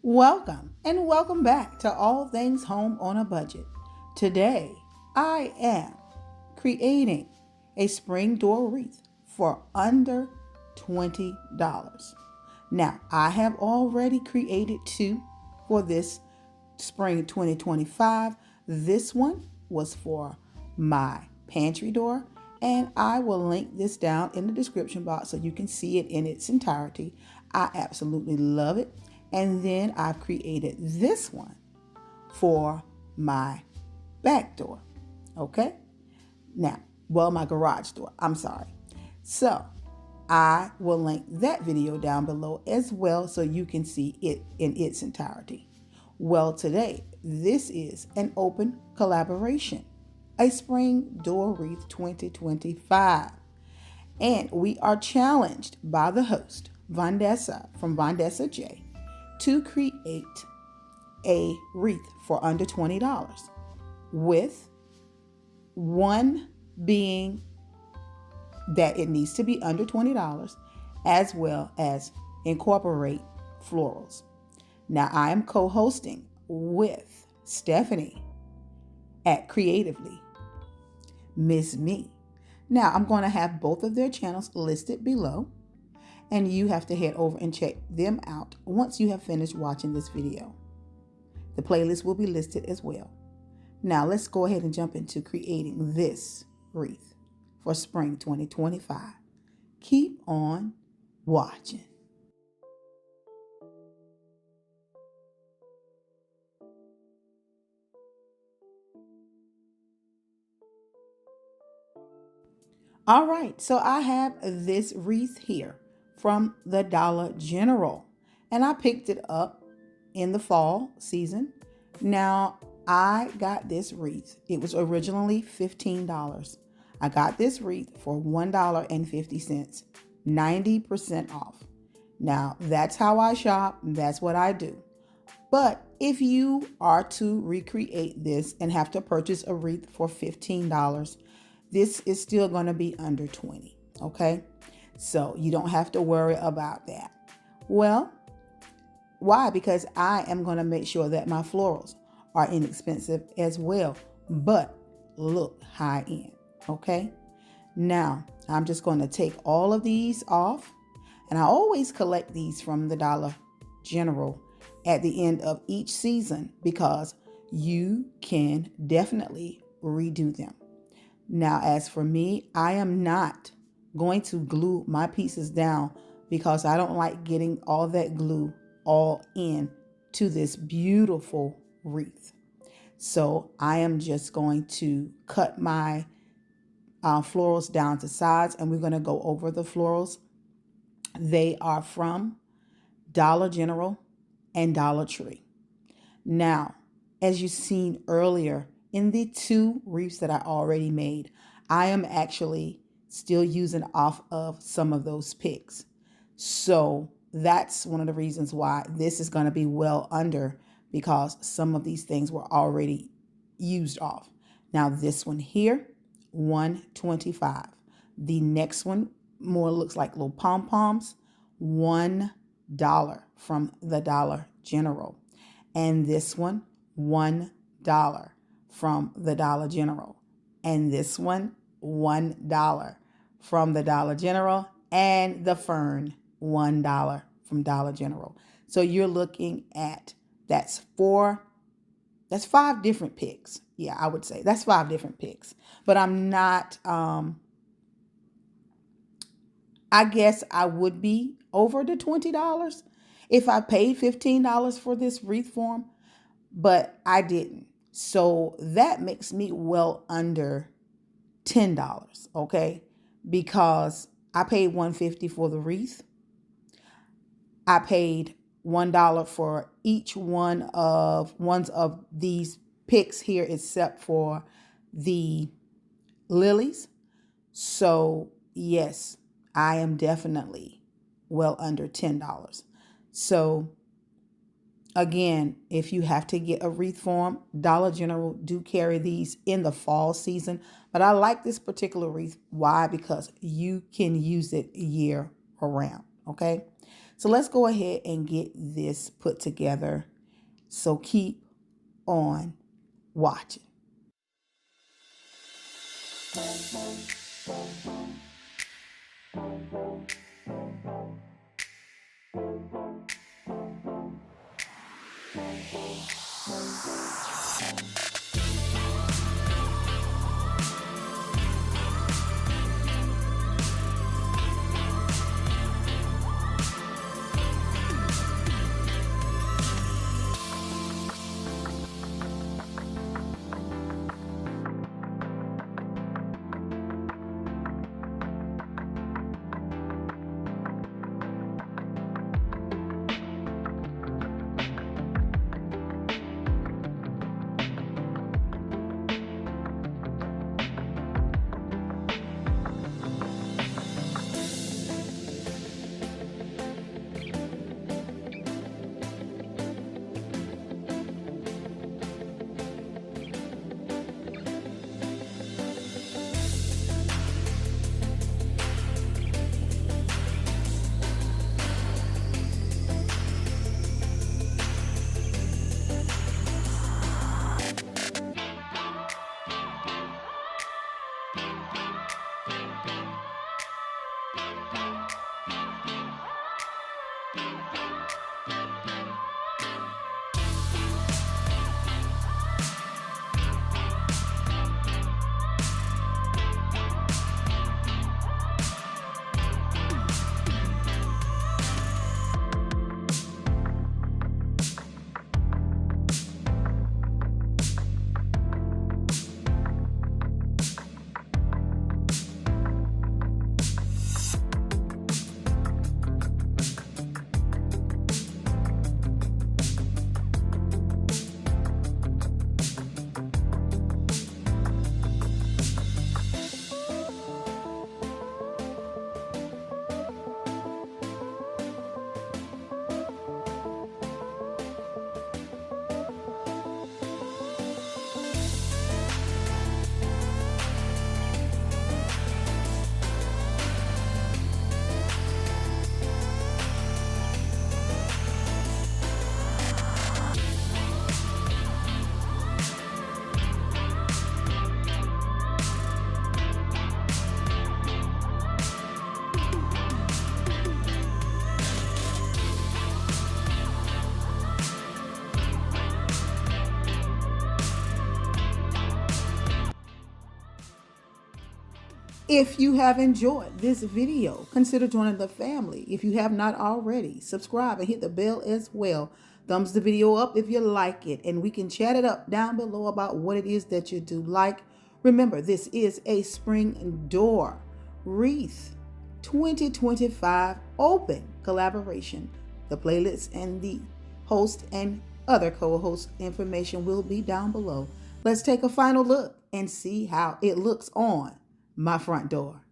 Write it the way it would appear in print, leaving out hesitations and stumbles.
Welcome and welcome back to All Things Home on a Budget. Today, I am creating a spring door wreath for under $20. Now, I have already created two for this spring 2025. This one was for my pantry door, and I will link this down in the description box so you can see it in its entirety. I absolutely love it. And then I've created this one for my back door. Okay? Now, my garage door. I'm sorry. So I will link that video down below as well so you can see it in its entirety. Well, today, this is an open collaboration, a spring door wreath 2025. And we are challenged by the host, Vandessa from Vandessa J, to create a wreath for under $20, with one being that it needs to be under $20 as well as incorporate florals. Now, I am co-hosting with Stephanie at Creatively Miss Me. Now, I'm going to have both of their channels listed below, and you have to head over and check them out once you have finished watching this video. The playlist will be listed as well. Now let's go ahead and jump into creating this wreath for spring 2025. Keep on watching. All right, so I have this wreath here from the Dollar General, and I picked it up in the fall season. Now, I got this wreath. It was originally $15. I got this wreath for $1.50, 90% off. Now, that's how I shop. That's what I do. But if you are to recreate this and have to purchase a wreath for $15, this is still going to be under $20, okay? So you don't have to worry about that. Well, why? Because I am going to make sure that my florals are inexpensive as well, but look high end, okay? Now, I'm just going to take all of these off, and I always collect these from the Dollar General at the end of each season because you can definitely redo them. Now, as for me, I am not going to glue my pieces down because I don't like getting all that glue all in to this beautiful wreath. So I am just going to cut my florals down to size, and we're going to go over the florals. They are from Dollar General and Dollar Tree. Now, as you've seen earlier in the two wreaths that I already made, I am actually still using off of some of those picks. So that's one of the reasons why this is going to be well under, because some of these things were already used off. Now this one here, $1.25. The next one more looks like little pom-poms, $1 from the Dollar General. And this one, $1 from the Dollar General. And this one, $1 from the Dollar General. And the fern, $1 from Dollar General. So you're looking at, that's 5 different picks. Yeah, I would say that's 5 different picks. But I'm not, I guess I would be over the $20 if I paid $15 for this wreath form, but I didn't. So that makes me well under $10, okay? Because I paid $1.50 for the wreath. I paid $1 for each one of these picks here, except for the lilies. So yes, I am definitely well under $10. So again, if you have to get a wreath form, Dollar General do carry these in the fall season. But I like this particular wreath. Why? Because you can use it year around, okay? So let's go ahead and get this put together. So keep on watching. If you have enjoyed this video, consider joining the family. If you have not already, subscribe and hit the bell as well. Thumbs the video up if you like it, and we can chat it up down below about what it is that you do like. Remember, this is a spring door Wreath 2025 open collaboration. The playlist and the host and other co-host information will be down below. Let's take a final look and see how it looks on my front door.